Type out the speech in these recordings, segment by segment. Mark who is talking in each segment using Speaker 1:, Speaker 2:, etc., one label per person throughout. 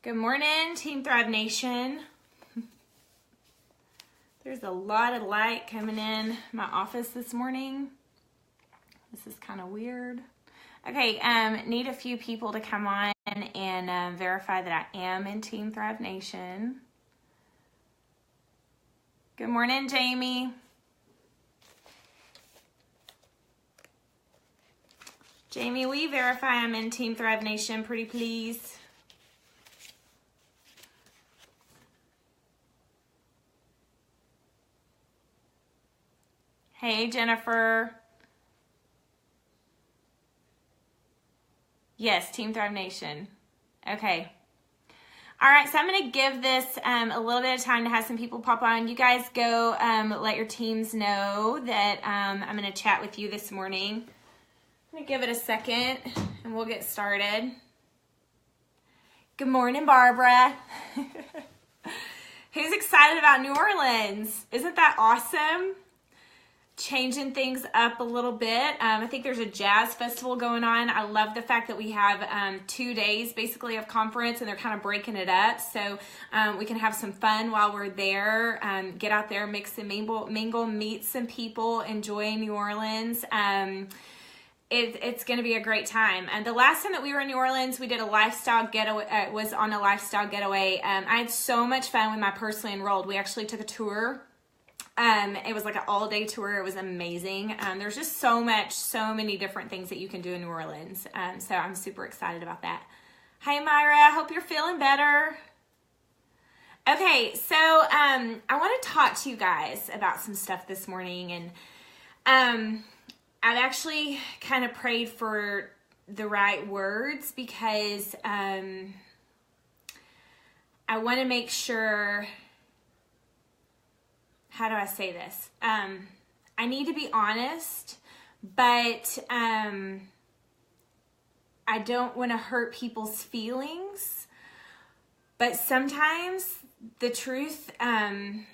Speaker 1: Good morning, Team Thrive Nation. There's a lot of light coming in my office this morning. This is kind of weird. Okay, need a few people to come on and verify that I am in Team Thrive Nation. Good morning, Jamie. Jamie, will you verify I'm in Team Thrive Nation, pretty please? Hey, Jennifer. Yes, Team Thrive Nation. Okay. All right, so I'm going to give this a little bit of time to have some people pop on. You guys go let your teams know that I'm going to chat with you this morning. I'm going to give it a second and we'll get started. Good morning, Barbara. Who's excited about New Orleans? Isn't that awesome? Changing things up a little bit. I think there's a jazz festival going on. I love the fact that we have 2 days basically of conference and they're kind of breaking it up. So we can have some fun while we're there. Get out there, mix and mingle, meet some people, enjoy New Orleans. It's going to be a great time. And the last time that we were in New Orleans, we did a lifestyle getaway. Was on a lifestyle getaway. I had so much fun with my personally enrolled. We actually took a tour. It was like an all-day tour. It was amazing. There's just so many different things that you can do in New Orleans. So I'm super excited about that. Hi, Myra. I hope you're feeling better. Okay, so I want to talk to you guys about some stuff this morning. And I've actually kind of prayed for the right words because I want to make sure... How do I say this? I need to be honest, but I don't want to hurt people's feelings. But sometimes the truth kind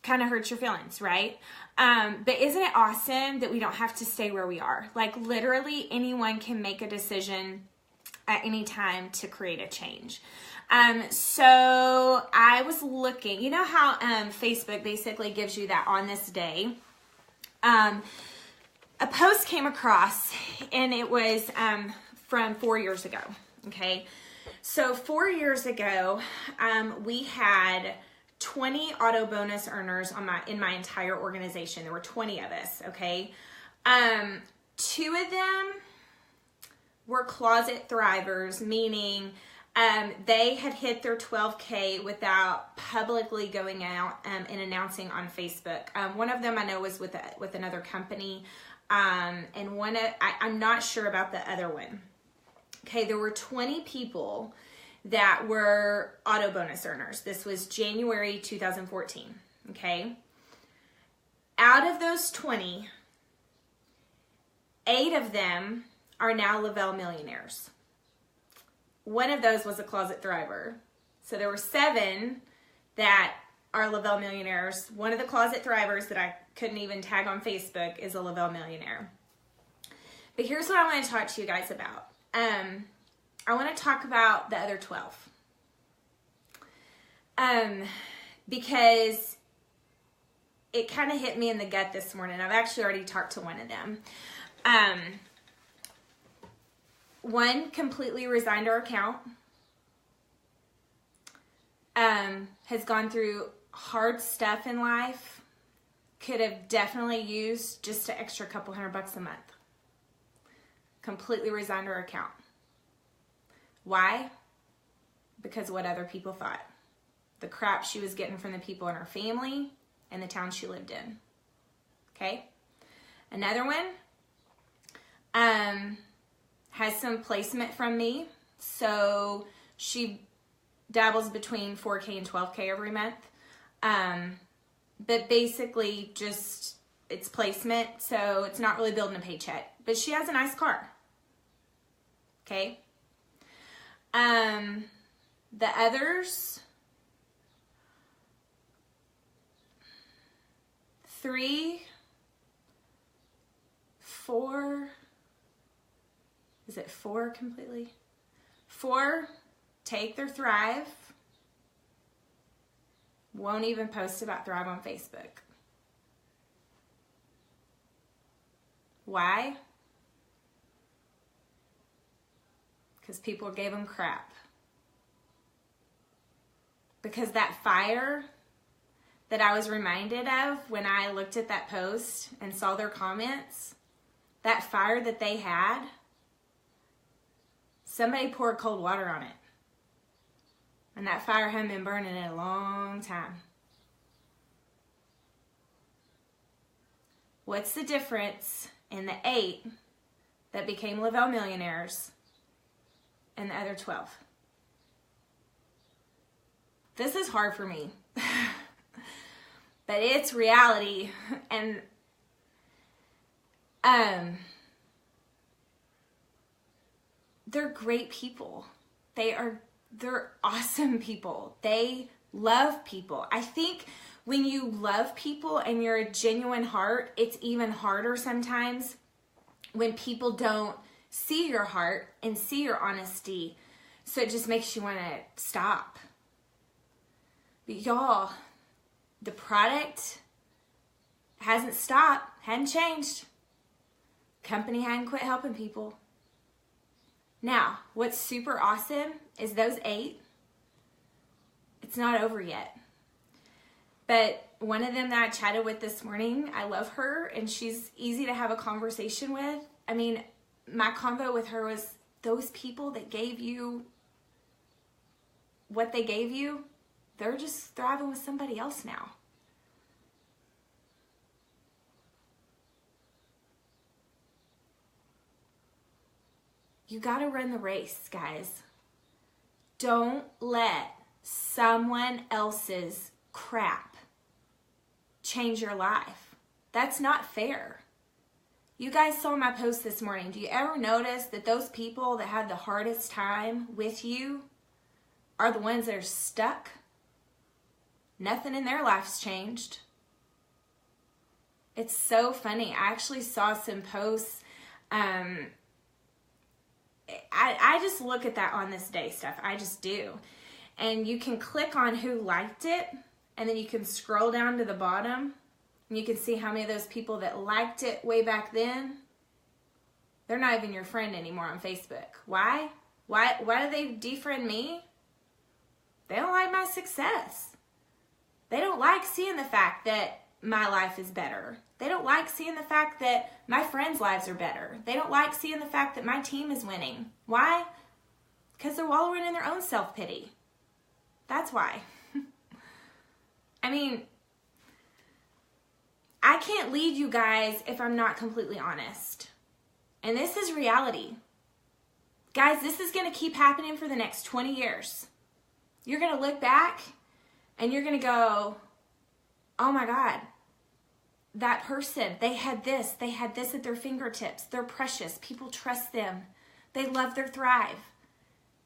Speaker 1: of hurts your feelings, right? But isn't it awesome that we don't have to stay where we are? Like literally anyone can make a decision at any time to create a change. So I was looking, you know how Facebook basically gives you that on this day. A post came across and it was from 4 years ago. Okay. So 4 years ago, we had 20 auto bonus earners in my entire organization. There were 20 of us. Okay. 2 of them were closet thrivers, meaning they had hit their 12K without publicly going out and announcing on Facebook. One of them I know was with another company, and I'm not sure about the other one. Okay, there were 20 people that were auto bonus earners. This was January 2014. Okay, out of those 20, 8 of them are now Le-vel millionaires. One of those was a closet thriver. So there were 7 that are Le-vel millionaires. One of the closet thrivers that I couldn't even tag on Facebook is a Le-vel millionaire. But here's what I want to talk to you guys about. I want to talk about the other 12. Because it kind of hit me in the gut this morning. I've actually already talked to one of them. One completely resigned her account, has gone through hard stuff in life, could have definitely used just an extra couple $100 a month. Completely resigned her account. Why? Because of what other people thought. The crap she was getting from the people in her family and the town she lived in. Okay? Another one, has some placement from me. So she dabbles between 4K and 12K every month. But basically just it's placement. So it's not really building a paycheck, but she has a nice car. Okay. The others, 3, 4, is it 4 completely? 4 take their Thrive, won't even post about Thrive on Facebook. Why? Because people gave them crap. Because that fire that I was reminded of when I looked at that post and saw their comments, that fire that they had, somebody poured cold water on it. And that fire hadn't been burning in a long time. What's the difference in the 8 that became Le-vel millionaires and the other 12? This is hard for me. But it's reality. And they're great people. They're awesome people. They love people. I think when you love people and you're a genuine heart, it's even harder sometimes when people don't see your heart and see your honesty. So it just makes you want to stop. But y'all, the product hasn't stopped, hadn't changed. Company hadn't quit helping people. Now, what's super awesome is those 8, it's not over yet. But one of them that I chatted with this morning, I love her, and she's easy to have a conversation with. I mean, my convo with her was, those people that gave you what they gave you, they're just thriving with somebody else now. You gotta run the race, guys. Don't let someone else's crap change your life. That's not fair. You guys saw my post this morning. Do you ever notice that those people that had the hardest time with you are the ones that are stuck? Nothing in their life's changed. It's so funny. I actually saw some posts. I just look at that on this day stuff. I just do. And you can click on who liked it, and then you can scroll down to the bottom, and you can see how many of those people that liked it way back then, they're not even your friend anymore on Facebook. Why? Why do they defriend me? They don't like my success. They don't like seeing the fact that my life is better. They don't like seeing the fact that my friends' lives are better. They don't like seeing the fact that my team is winning. Why? Because they're wallowing in their own self-pity. That's why. I mean, I can't lead you guys if I'm not completely honest. And this is reality. Guys, this is going to keep happening for the next 20 years. You're going to look back and you're going to go, oh my God, that person, they had this at their fingertips. They're precious. People trust them. They love their Thrive.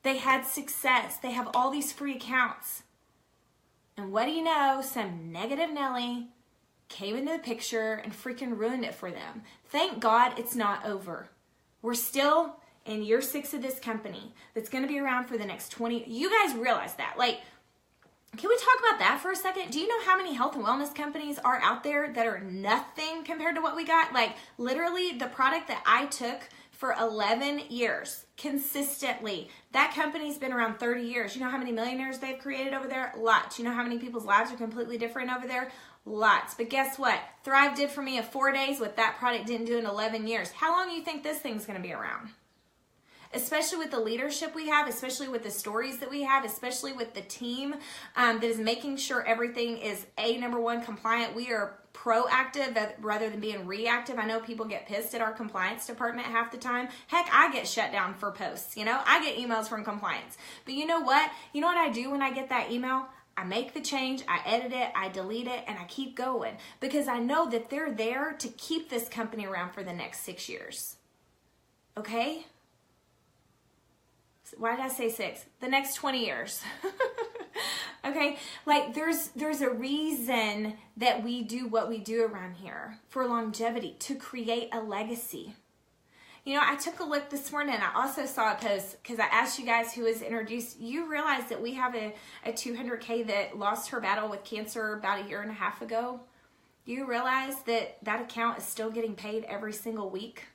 Speaker 1: They had success. They have all these free accounts. And what do you know? Some negative Nelly came into the picture and freaking ruined it for them. Thank God it's not over. We're still in year 6 of this company that's going to be around for the next 20. You guys realize that. Like, can we talk about that for a second? Do you know how many health and wellness companies are out there that are nothing compared to what we got? Like, literally, the product that I took for 11 years consistently, that company's been around 30 years. You know how many millionaires they've created over there? Lots. You know how many people's lives are completely different over there? Lots. But guess what? Thrive did for me in 4 days what that product didn't do in 11 years. How long do you think this thing's going to be around? Especially with the leadership we have, especially with the stories that we have, especially with the team that is making sure everything is number one, compliant. We are proactive rather than being reactive. I know people get pissed at our compliance department half the time. Heck, I get shut down for posts. You know, I get emails from compliance. But you know what? You know what I do when I get that email? I make the change, I edit it, I delete it, and I keep going. Because I know that they're there to keep this company around for the next 6 years. Okay? Why did I say 6? The next 20 years. Okay? Like, there's a reason that we do what we do around here, for longevity, to create a legacy. You know, I took a look this morning. I also saw a post because I asked you guys who was introduced. You realize that we have a 200K that lost her battle with cancer about 1.5 years ago? Do you realize that that account is still getting paid every single week?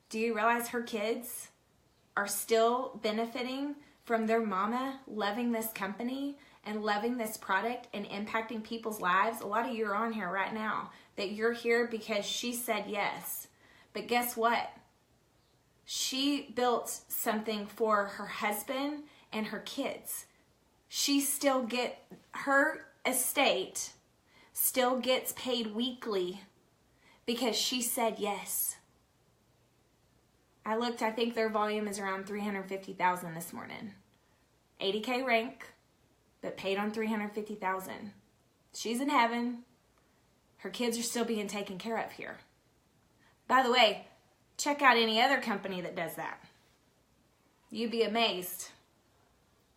Speaker 1: Do you realize her kids are still benefiting from their mama loving this company and loving this product and impacting people's lives? A lot of you are on here right now that you're here because she said yes. But guess what? She built something for her husband and her kids. She still her estate still gets paid weekly because she said yes. I looked, I think their volume is around 350,000 this morning. 80K rank, but paid on 350,000. She's in heaven. Her kids are still being taken care of here. By the way, check out any other company that does that. You'd be amazed.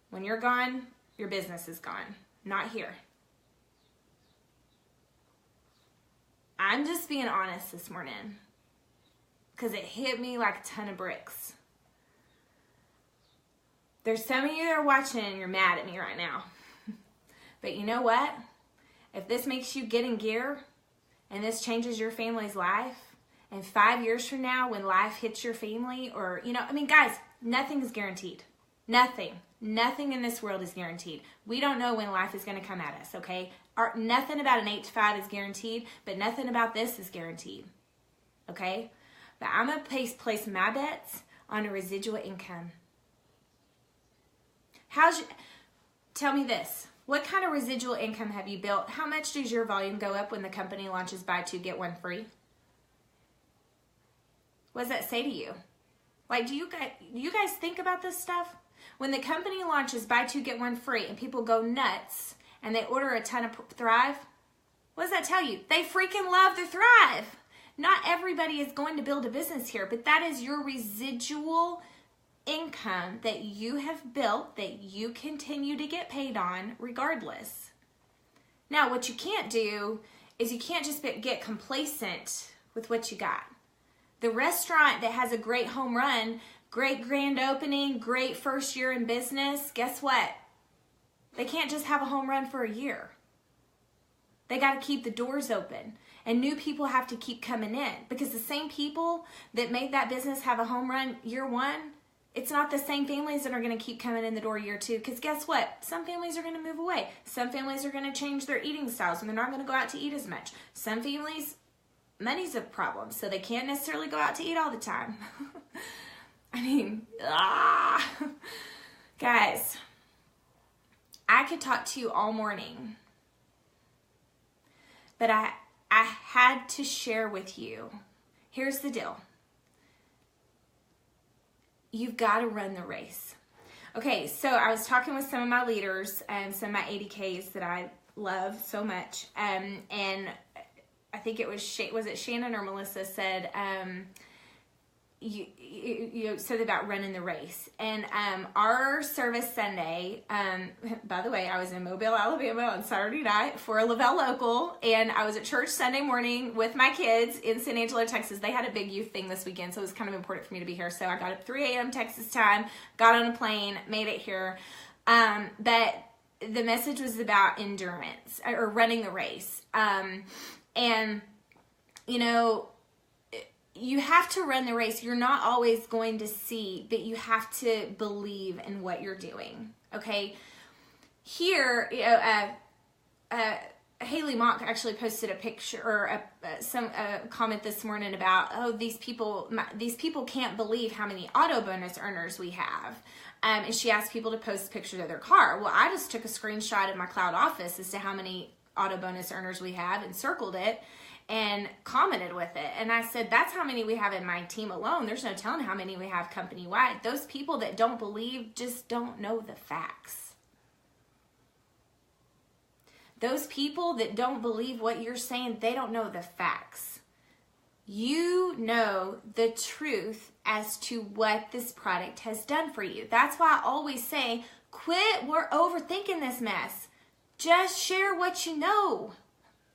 Speaker 1: When you're gone, your business is gone. Not here. I'm just being honest this morning because it hit me like a ton of bricks. There's some of you that are watching and you're mad at me right now. But you know what? If this makes you get in gear and this changes your family's life, and 5 years from now when life hits your family, or, you know, I mean, guys, nothing is guaranteed. Nothing in this world is guaranteed. We don't know when life is going to come at us, okay? Nothing about an 8 to 5 is guaranteed, but nothing about this is guaranteed, okay? But I'm going to place my bets on a residual income. Tell me this. What kind of residual income have you built? How much does your volume go up when the company launches buy 2, get 1 free? What does that say to you? Like, do you guys think about this stuff? When the company launches buy 2, get 1 free and people go nuts and they order a ton of Thrive, what does that tell you? They freaking love their Thrive. Not everybody is going to build a business here, but that is your residual income that you have built that you continue to get paid on regardless. Now, what you can't do is you can't just get complacent with what you got. The restaurant that has a great home run, great grand opening, great first year in business, guess what? They can't just have a home run for a year. They got to keep the doors open. And new people have to keep coming in. Because the same people that made that business have a home run year 1, it's not the same families that are going to keep coming in the door year 2. Because guess what? Some families are going to move away. Some families are going to change their eating styles and they're not going to go out to eat as much. Some families, money's a problem, so they can't necessarily go out to eat all the time. I mean, guys, I could talk to you all morning, but I had to share with you. Here's the deal. You've got to run the race. Okay, so I was talking with some of my leaders and some of my 80Ks that I love so much, and I think it was Shannon or Melissa said, you said about running the race. And our service Sunday, by the way, I was in Mobile, Alabama on Saturday night for a Le-vel local, and I was at church Sunday morning with my kids in San Angelo, Texas. They had a big youth thing this weekend, so it was kind of important for me to be here. So I got up 3 a.m. Texas time, got on a plane, made it here. But the message was about endurance, or running the race. And, you know, you have to run the race. You're not always going to see, but you have to believe in what you're doing, okay? Here, you know, Haley Mock actually posted a picture or a comment this morning about, oh, these people can't believe how many auto bonus earners we have. And she asked people to post pictures of their car. Well, I just took a screenshot of my cloud office as to how many auto bonus earners we have and circled it and commented with it. And I said, that's how many we have in my team alone. There's no telling how many we have company-wide. Those people that don't believe just don't know the facts. Those people that don't believe what you're saying, they don't know the facts. You know the truth as to what this product has done for you. That's why I always say, we're overthinking this mess. Just share what you know.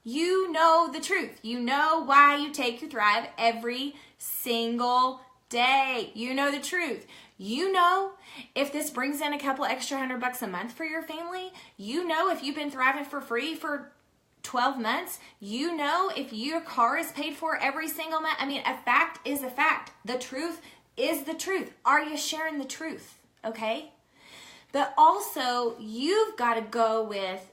Speaker 1: You know the truth. You know why you take your Thrive every single day. You know the truth. You know if this brings in a couple extra $100 a month for your family. You know if you've been thriving for free for 12 months. You know if your car is paid for every single month. I mean, a fact is a fact. The truth is the truth. Are you sharing the truth? Okay? But also, you've got to go with,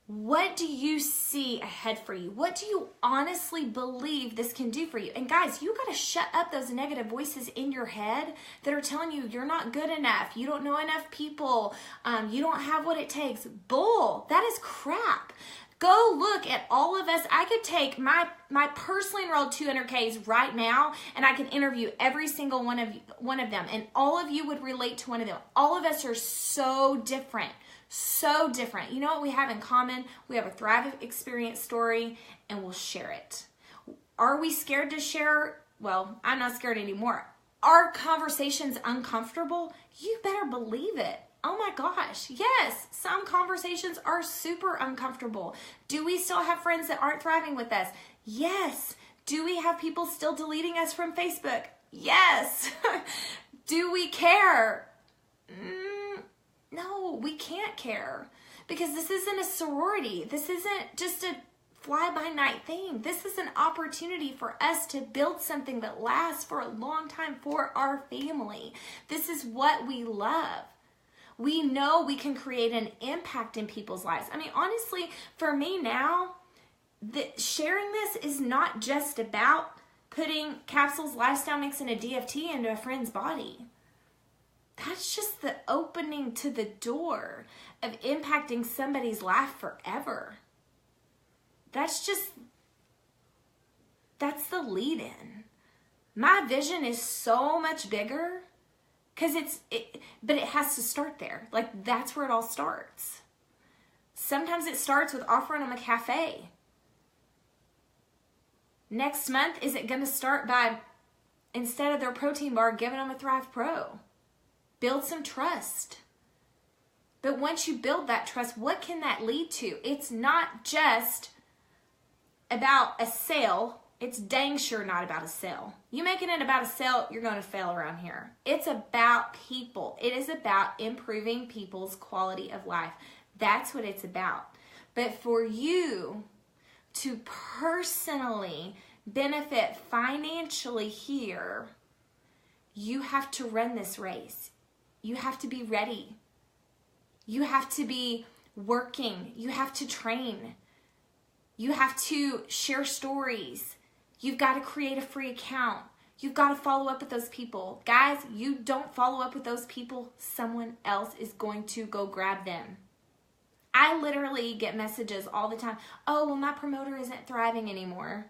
Speaker 1: what do you see ahead for you? What do you honestly believe this can do for you? And guys, you got to shut up those negative voices in your head that are telling you you're not good enough, you don't know enough people, you don't have what it takes. Bull. That is crap. Go look at all of us. I could take my personally enrolled 200Ks right now, and I could interview every single one of them, and all of you would relate to one of them. All of us are so different. So different. You know what we have in common? We have a Thrive experience story, and we'll share it. Are we scared to share? Well, I'm not scared anymore. Are conversations uncomfortable? You better believe it. Oh my gosh, yes, some conversations are super uncomfortable. Do we still have friends that aren't thriving with us? Yes. Do we have people still deleting us from Facebook? Yes. Do we care? No, we can't care, because this isn't a sorority. This isn't just a fly-by-night thing. This is an opportunity for us to build something that lasts for a long time for our family. This is what we love. We know we can create an impact in people's lives. I mean, honestly, for me now, sharing this is not just about putting capsules, lifestyle mix, and a DFT into a friend's body. That's just the opening to the door of impacting somebody's life forever. That's the lead in. My vision is so much bigger, but it has to start there. Like, that's where it all starts. Sometimes it starts with offering them a cafe. Next month, is it going to start by, instead of their protein bar, giving them a Thrive Pro? Build some trust. But once you build that trust, what can that lead to? It's not just about a sale. It's dang sure not about a sale. You making it about a sale, you're going to fail around here. It's about people. It is about improving people's quality of life. That's what it's about. But for you to personally benefit financially here, you have to run this race. You have to be ready. You have to be working. You have to train. You have to share stories. You've got to create a free account. You've got to follow up with those people. Guys, you don't follow up with those people, someone else is going to go grab them. I literally get messages all the time. Oh, well, my promoter isn't thriving anymore.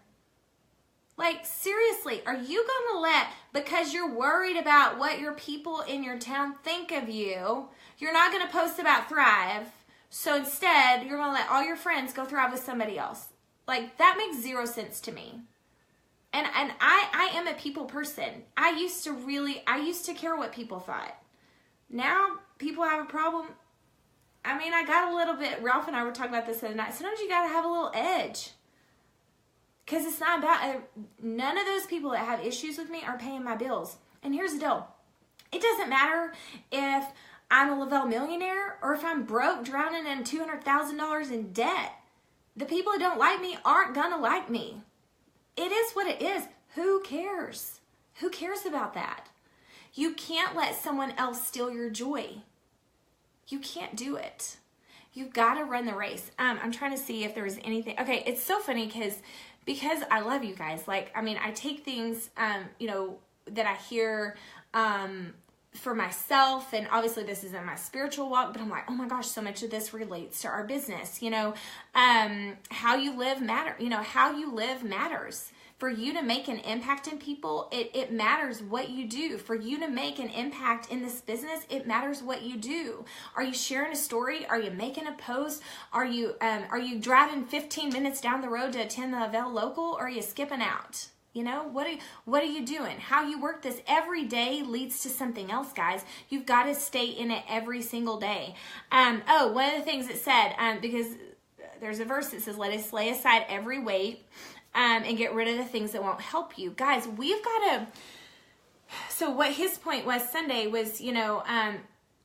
Speaker 1: Like, seriously, are you going to let, because you're worried about what your people in your town think of you, you're not going to post about Thrive, so instead, you're going to let all your friends go thrive with somebody else? Like, that makes zero sense to me. And I am a people person. I used to care what people thought. Now, people have a problem. I mean, I got a little bit, Ralph and I were talking about this the other night. Sometimes you got to have a little edge. Because it's not about, none of those people that have issues with me are paying my bills. And here's the deal. It doesn't matter if I'm a Le-vel millionaire or if I'm broke, drowning in $200,000 in debt. The people that don't like me aren't going to like me. It is what it is. Who cares? Who cares about that? You can't let someone else steal your joy. You can't do it. You've got to run the race. I'm trying to see if there was anything. Okay, it's so funny because I love you guys. Like, I mean, I take things, that I hear for myself, and obviously this isn't my spiritual walk, but I'm like, oh my gosh, so much of this relates to our business. How you live how you live matters. For you to make an impact in people, it matters what you do. For you to make an impact in this business, it matters what you do. Are you sharing a story? Are you making a post? Are you driving 15 minutes down the road to attend the Le-vel local, or are you skipping out? What are you doing? How you work this every day leads to something else, guys. You've got to stay in it every single day. One of the things it said, because there's a verse that says, let us lay aside every weight and get rid of the things that won't help you. Guys, we've got to, so what his point was Sunday was,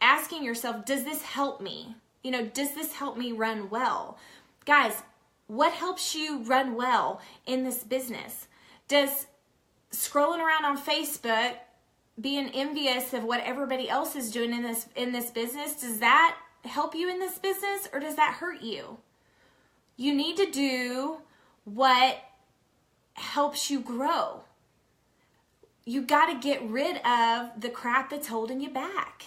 Speaker 1: asking yourself, does this help me? Does this help me run well? Guys, what helps you run well in this business? Does scrolling around on Facebook, being envious of what everybody else is doing in this business, does that help you in this business, or does that hurt you? You need to do what helps you grow. You got to get rid of the crap that's holding you back.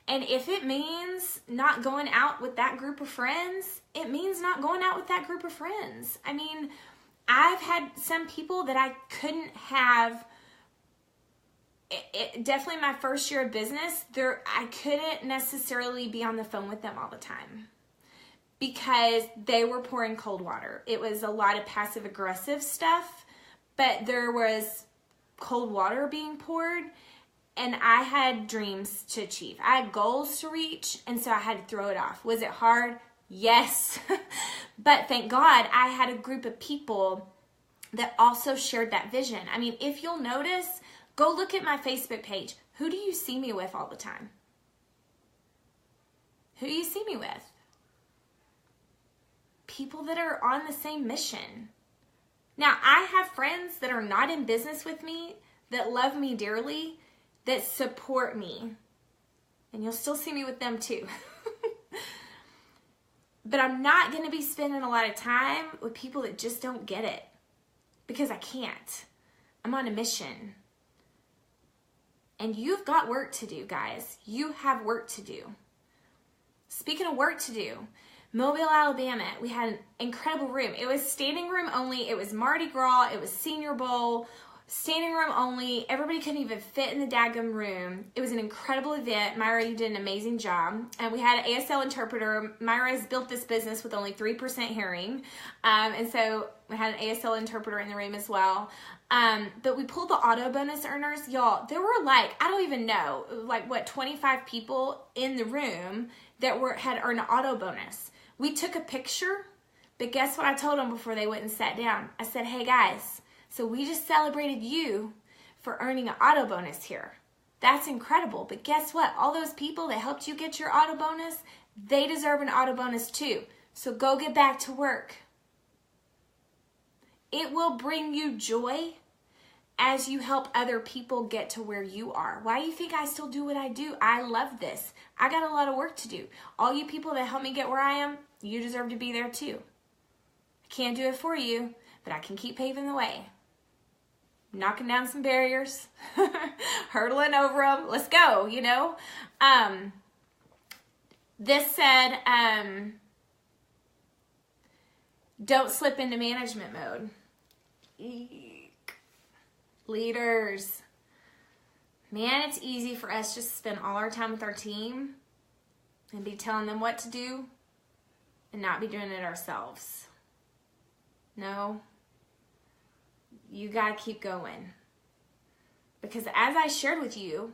Speaker 1: And if it means not going out with that group of friends, it means not going out with that group of friends. I mean, I've had some people that I couldn't have. Definitely my first year of business, I couldn't necessarily be on the phone with them all the time because they were pouring cold water. It was a lot of passive aggressive stuff, but there was cold water being poured, and I had dreams to achieve. I had goals to reach, and so I had to throw it off. Was it hard? Yes. But thank God I had a group of people that also shared that vision. I mean, if you'll notice, go look at my Facebook page. Who do you see me with all the time? Who do you see me with? People that are on the same mission. Now, I have friends that are not in business with me, that love me dearly, that support me. And you'll still see me with them too. But I'm not going to be spending a lot of time with people that just don't get it. Because I can't. I'm on a mission. And you've got work to do, guys. You have work to do. Speaking of work to do, Mobile, Alabama, we had an incredible room. It was standing room only. It was Mardi Gras. It was Senior Bowl. Standing room only. Everybody couldn't even fit in the daggum room. It was an incredible event. Myra, you did an amazing job. And we had an ASL interpreter. Myra has built this business with only 3% hearing. And so we had an ASL interpreter in the room as well. But we pulled the auto bonus earners. Y'all, there were I don't even know, 25 people in the room that had earned an auto bonus. We took a picture, but guess what I told them before they went and sat down? I said, hey guys, so we just celebrated you for earning an auto bonus here. That's incredible. But guess what? All those people that helped you get your auto bonus, they deserve an auto bonus too. So go get back to work. It will bring you joy as you help other people get to where you are. Why do you think I still do what I do? I love this. I got a lot of work to do. All you people that help me get where I am, you deserve to be there too. I can't do it for you, but I can keep paving the way. Knocking down some barriers, hurdling over them. Let's go, This said, don't slip into management mode. Eek. Leaders. Man, it's easy for us just to spend all our time with our team and be telling them what to do and not be doing it ourselves. No. You got to keep going. Because as I shared with you,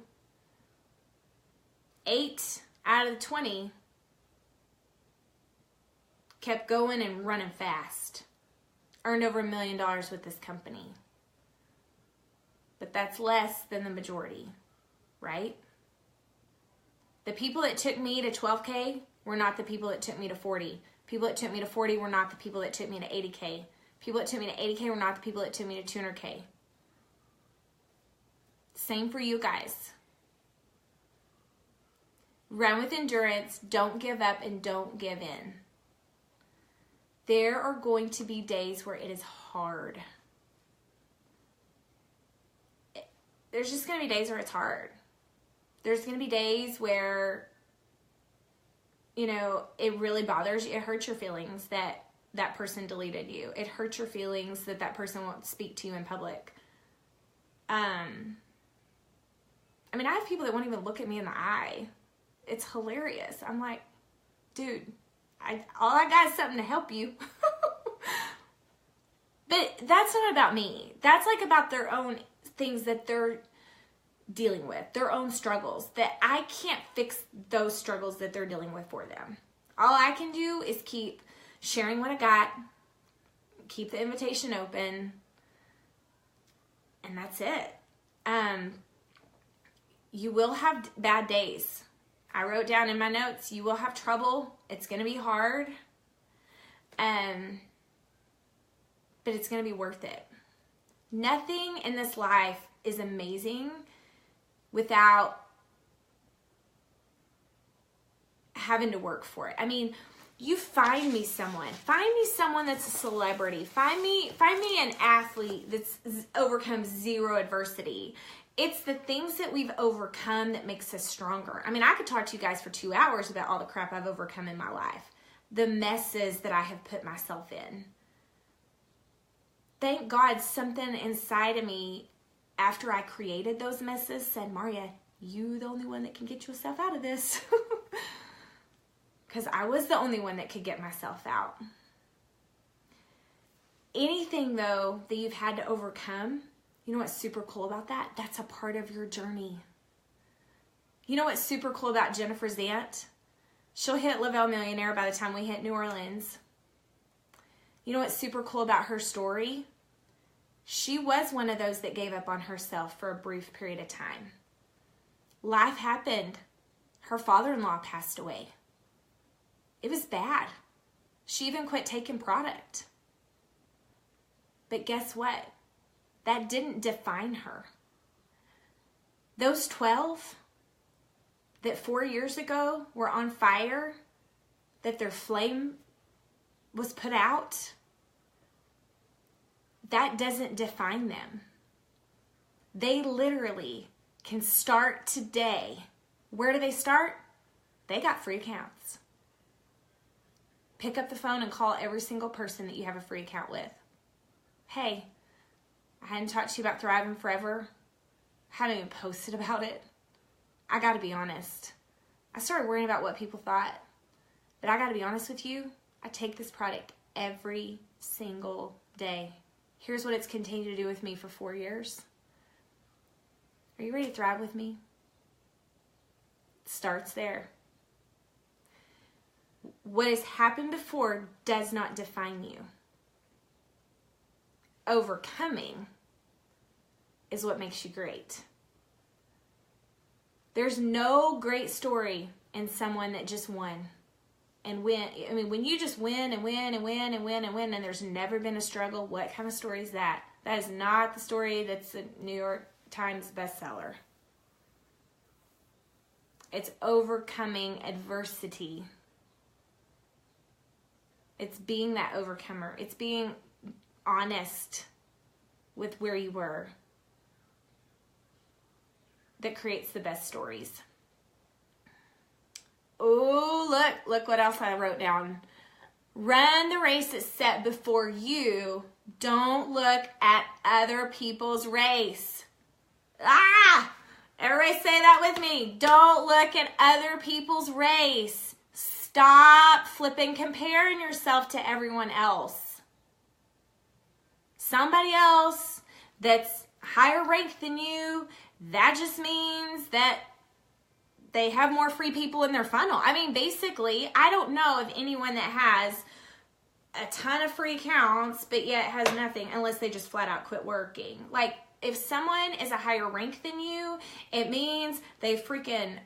Speaker 1: 8 out of the 20 kept going and running fast. Earned over $1 million with this company. But that's less than the majority, right? The people that took me to 12K were not the people that took me to 40. People that took me to 40 were not the people that took me to 80K. People that took me to 80K were not the people that took me to 200K. Same for you guys. Run with endurance, don't give up, and don't give in. There are going to be days where it is hard. There's just going to be days where it's hard. There's going to be days where, it really bothers you. It hurts your feelings that that person deleted you. It hurts your feelings that that person won't speak to you in public. I have people that won't even look at me in the eye. It's hilarious. I'm like, dude, all I got is something to help you. But that's not about me. That's about their own things that they're dealing with, their own struggles, that I can't fix those struggles that they're dealing with for them. All I can do is keep sharing what I got, keep the invitation open, and that's it. You will have bad days. I wrote down in my notes, you will have trouble. It's going to be hard. But it's going to be worth it. Nothing in this life is amazing without having to work for it. I mean, you find me someone that's a celebrity. Find me an athlete that's overcome zero adversity. It's the things that we've overcome that makes us stronger. I mean, I could talk to you guys for 2 hours about all the crap I've overcome in my life. The messes that I have put myself in. Thank God something inside of me after I created those messes said, Maria, you the only one that can get yourself out of this. Because I was the only one that could get myself out. Anything, though, that you've had to overcome, you know what's super cool about that? That's a part of your journey. You know what's super cool about Jennifer Zant? She'll hit Le-vel millionaire by the time we hit New Orleans. You know what's super cool about her story? She was one of those that gave up on herself for a brief period of time. Life happened. Her father-in-law passed away. It was bad. She even quit taking product. But guess what? That didn't define her. Those 12 that 4 years ago were on fire, that their flame was put out, that doesn't define them. They literally can start today. Where do they start? They got free accounts. Pick up the phone and call every single person that you have a free account with. Hey, I hadn't talked to you about Thriving Forever. I haven't even posted about it. I gotta be honest. I started worrying about what people thought. But I gotta be honest with you. I take this product every single day. Here's what it's continued to do with me for 4 years. Are you ready to thrive with me? It starts there. What has happened before does not define you. Overcoming is what makes you great. There's no great story in someone that just won and win. I mean, when you just win and win and win and win and win and there's never been a struggle, what kind of story is that? That is not the story that's a New York Times bestseller. It's overcoming adversity. It's being that overcomer. It's being honest with where you were that creates the best stories. Oh, look what else I wrote down. Run the race that's set before you. Don't look at other people's race. Everybody say that with me. Don't look at other people's race. Stop flipping comparing yourself to everyone else. Somebody else that's higher ranked than you, that just means that they have more free people in their funnel. I mean, basically, I don't know of anyone that has a ton of free accounts, but yet has nothing unless they just flat out quit working. Like, if someone is a higher rank than you, it means they freaking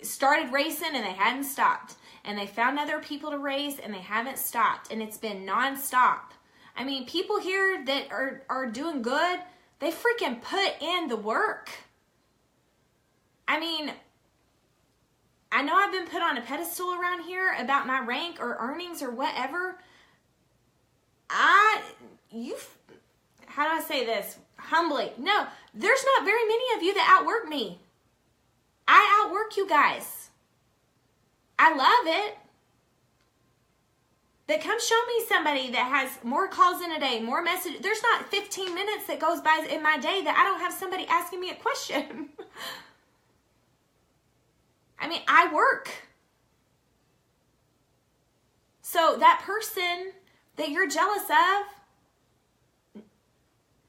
Speaker 1: started racing and they hadn't stopped. And they found other people to race and they haven't stopped. And it's been nonstop. I mean, people here that are doing good, they freaking put in the work. I mean, I know I've been put on a pedestal around here about my rank or earnings or whatever. How do I say this? Humbly. No, there's not very many of you that outwork me. I outwork you guys. I love it. But come show me somebody that has more calls in a day, more messages. There's not 15 minutes that goes by in my day that I don't have somebody asking me a question. I mean, I work. So that person that you're jealous of,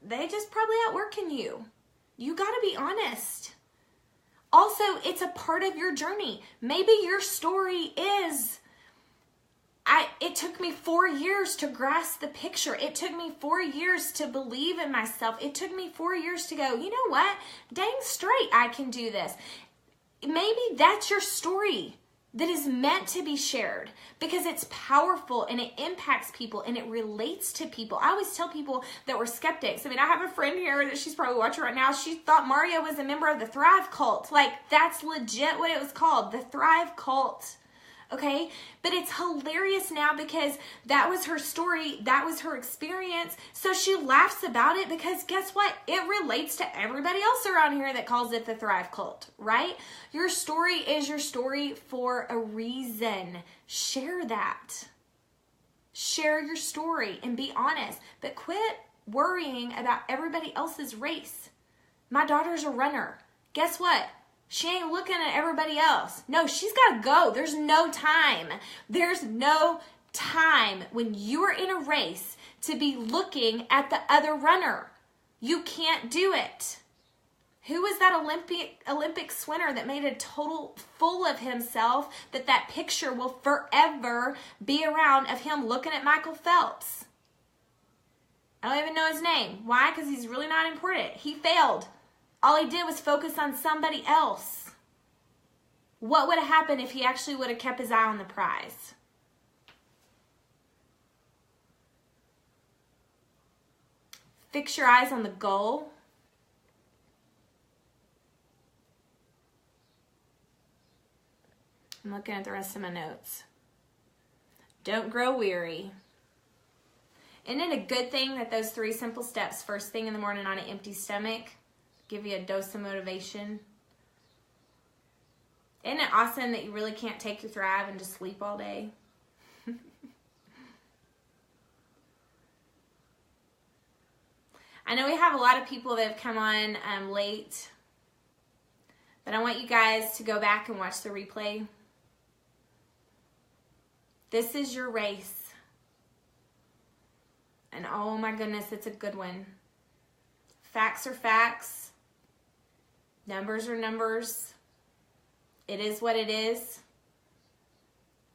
Speaker 1: they just probably outworking you. You got to be honest. Also, it's a part of your journey. Maybe your story is it took me 4 years to grasp the picture. It took me 4 years to believe in myself. It took me 4 years to go, you know what? Dang straight, I can do this. Maybe that's your story that is meant to be shared because it's powerful and it impacts people and it relates to people. I always tell people that we're skeptics. I mean, I have a friend here that she's probably watching right now. She thought Mario was a member of the Thrive Cult. Like, that's legit what it was called, the Thrive Cult. Okay, but it's hilarious now because that was her story, that was her experience, so she laughs about it because guess what? It relates to everybody else around here that calls it the Thrive Cult, right? Your story is your story for a reason. Share that. Share your story and be honest, but quit worrying about everybody else's race. My daughter's a runner. Guess what? She ain't looking at everybody else. No, she's got to go. There's no time. There's no time when you're in a race to be looking at the other runner. You can't do it. Who was that Olympic swimmer that made a total fool of himself that picture will forever be around of him looking at Michael Phelps? I don't even know his name. Why? Because he's really not important. He failed. All he did was focus on somebody else. What would have happened if he actually would have kept his eye on the prize? Fix your eyes on the goal. I'm looking at the rest of my notes. Don't grow weary. Isn't it a good thing that those 3 simple steps, first thing in the morning on an empty stomach, give you a dose of motivation? Isn't it awesome that you really can't take your Thrive and just sleep all day? I know we have a lot of people that have come on late, but I want you guys to go back and watch the replay. This is your race. And oh my goodness, it's a good one. Facts are facts. Numbers are numbers. It is what it is.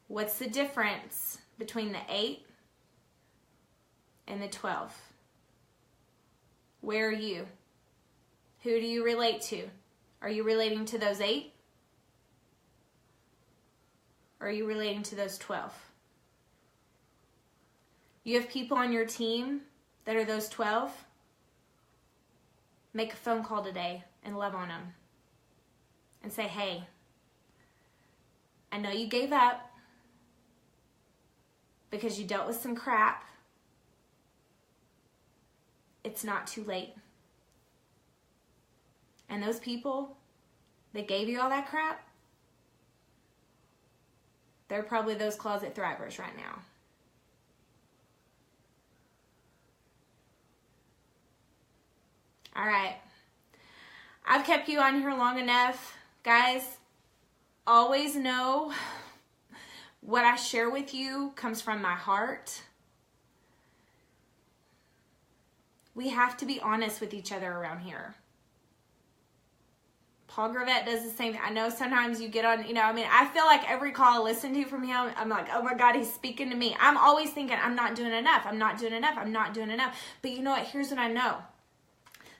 Speaker 1: What's the difference between the 8 and the 12? Where are you? Who do you relate to? Are you relating to those 8? Or are you relating to those 12? You have people on your team that are those 12? Make a phone call today and love on them. And say, hey, I know you gave up because you dealt with some crap. It's not too late. And those people that gave you all that crap, they're probably those closet thrivers right now. All right. I've kept you on here long enough. Guys, always know what I share with you comes from my heart. We have to be honest with each other around here. Paul Gravett does the same thing. I know sometimes you get on, I feel like every call I listen to from him, I'm like, oh my God, he's speaking to me. I'm always thinking, I'm not doing enough. I'm not doing enough. I'm not doing enough. But you know what? Here's what I know.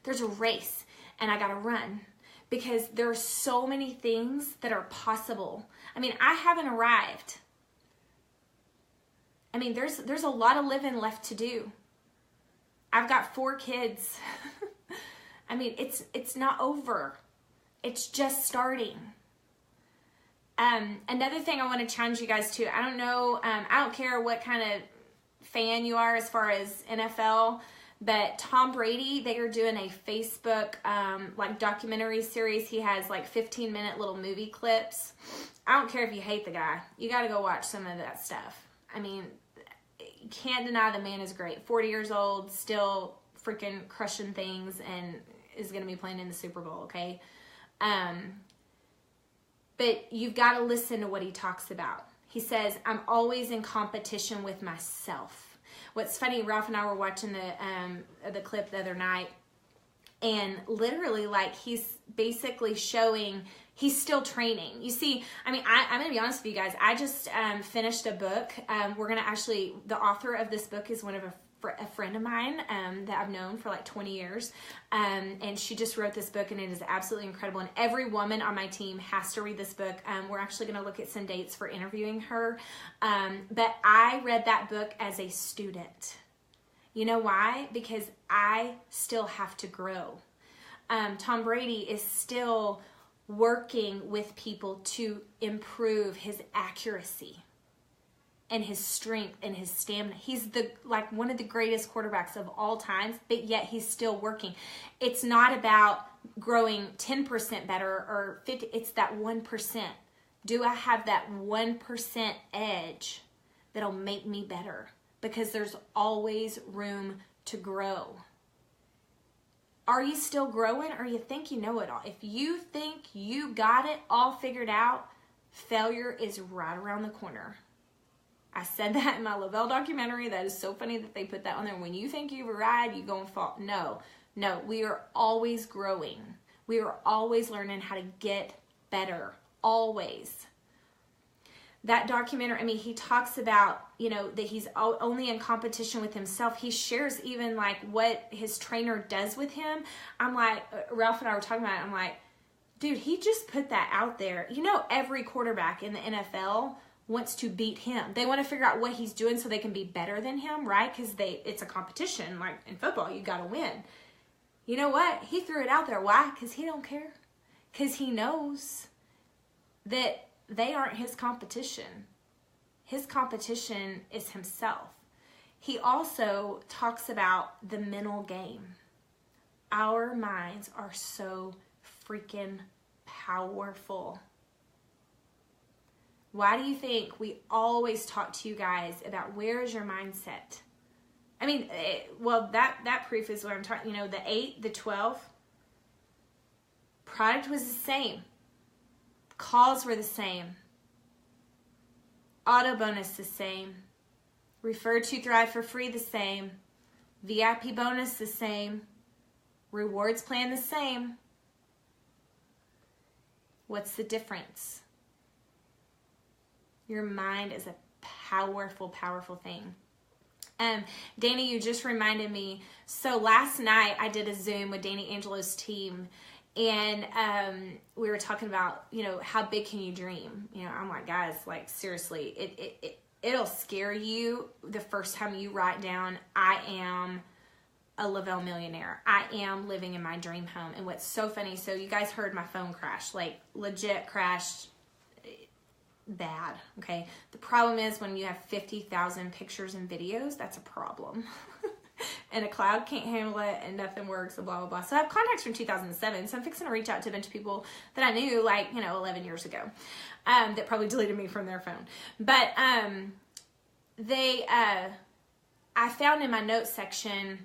Speaker 1: There's a race and I got to run because there are so many things that are possible. I haven't arrived. There's a lot of living left to do. I've got 4 kids. It's not over. It's just starting. Another thing I want to challenge you guys to, I don't know, I don't care what kind of fan you are as far as NFL, but Tom Brady, they are doing a Facebook documentary series. He has 15-minute little movie clips. I don't care if you hate the guy. You got to go watch some of that stuff. You can't deny the man is great. 40 years old, still freaking crushing things, and is going to be playing in the Super Bowl, okay? But you've got to listen to what he talks about. He says, I'm always in competition with myself. What's funny, Ralph and I were watching the clip the other night, And literally, like, he's basically showing he's still training. You see, I mean, I'm going to be honest with you guys. I just finished a book. We're going to actually, the author of this book is one of a friend of mine that I've known for like 20 years. And she just wrote this book, and it is absolutely incredible. And every woman on my team has to read this book. We're actually going to look at some dates for interviewing her. But I read that book as a student. You know why? Because I still have to grow. Tom Brady is still working with people to improve his accuracy and his strength and his stamina. He's one of the greatest quarterbacks of all times, but yet he's still working. It's not about growing 10% better or 50. It's that 1%. Do I have that 1% edge that'll make me better? Because there's always room to grow. Are you still growing, or you think you know it all? If you think you got it all figured out, failure is right around the corner. I said that in my Le-vel documentary. That is so funny that they put that on there. When you think you've arrived, you go and fall. No, we are always growing. We are always learning how to get better, always. That documentary, I mean, he talks about, that he's only in competition with himself. He shares even like what his trainer does with him. I'm like, Ralph and I were talking about it. I'm like, dude, he just put that out there. Every quarterback in the NFL wants to beat him. They want to figure out what he's doing so they can be better than him, right? Because it's a competition. Like in football, you got to win. You know what? He threw it out there. Why? Because he don't care. Because he knows that they aren't his competition. His competition is himself. He also talks about the mental game. Our minds are so freaking powerful. Why do you think we always talk to you guys about where is your mindset? I mean, that proof is what I'm talking, the 8, the 12, product was the same. Calls were the same. Auto bonus the same. Refer to Thrive for free the same. VIP bonus the same. Rewards plan the same. What's the difference? Your mind is a powerful, powerful thing. Danny, you just reminded me. So last night I did a Zoom with Danny Angelo's team. And we were talking about, how big can you dream? I'm like, guys, like seriously, it'll scare you the first time you write down, I am a Le-vel millionaire. I am living in my dream home. And what's so funny, so you guys heard my phone crash, like legit crashed bad, okay? The problem is when you have 50,000 pictures and videos, that's a problem. And a cloud can't handle it, and nothing works, and blah, blah, blah. So I have contacts from 2007, so I'm fixing to reach out to a bunch of people that I knew, 11 years ago, that probably deleted me from their phone. But I found in my notes section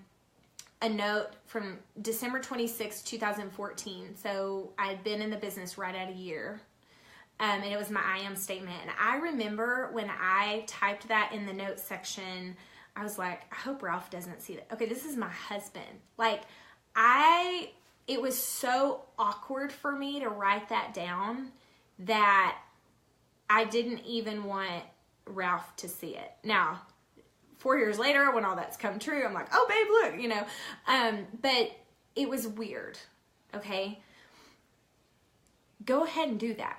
Speaker 1: a note from December 26, 2014. So I'd been in the business right at a year. And it was my I am statement. And I remember when I typed that in the notes section, I was like, I hope Ralph doesn't see that. Okay, this is my husband. It was so awkward for me to write that down that I didn't even want Ralph to see it. Now, 4 years later, when all that's come true, I'm like, oh, babe, look, but it was weird, okay? Go ahead and do that.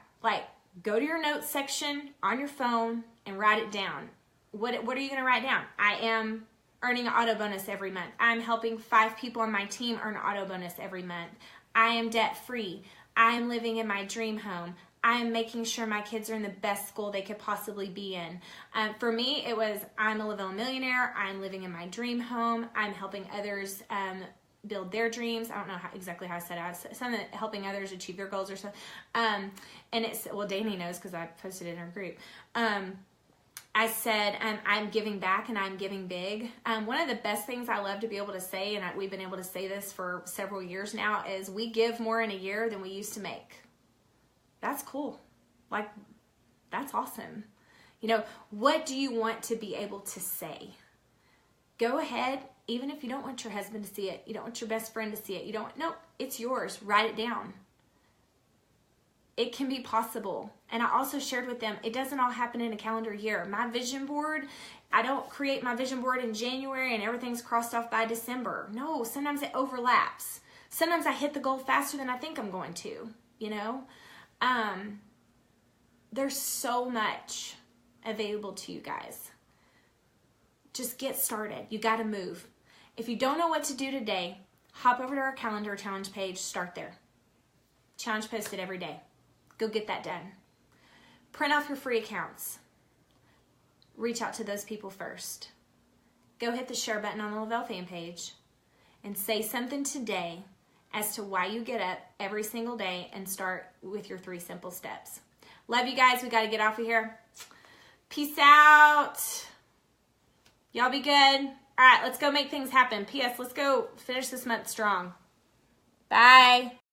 Speaker 1: Go to your notes section on your phone and write it down. What are you going to write down? I am earning an auto bonus every month. I'm helping 5 people on my team earn an auto bonus every month. I am debt free. I am living in my dream home. I am making sure my kids are in the best school they could possibly be in. For me, it was I'm a Le-vel millionaire. I'm living in my dream home. I'm helping others build their dreams. I don't know exactly how I said it. Something helping others achieve their goals or something. And it's, Danny knows because I posted it in our group. I said, I'm giving back and I'm giving big. One of the best things I love to be able to say, and we've been able to say this for several years now, is we give more in a year than we used to make. That's cool. That's awesome. What do you want to be able to say? Go ahead Even if you don't want your husband to see it, you don't want your best friend to see it, no, it's yours. Write it down. It can be possible. And I also shared with them, it doesn't all happen in a calendar year. My vision board, I don't create my vision board in January and everything's crossed off by December. No, sometimes it overlaps. Sometimes I hit the goal faster than I think I'm going to, you know? There's so much available to you guys. Just get started. You got to move. If you don't know what to do today, hop over to our calendar challenge page. Start there. Challenge posted every day. Go get that done. Print off your free accounts. Reach out to those people first. Go hit the share button on the Le-vel fan page and say something today as to why you get up every single day and start with your 3 simple steps. Love you guys. We got to get off of here. Peace out. Y'all be good. All right, let's go make things happen. P.S. Let's go finish this month strong. Bye.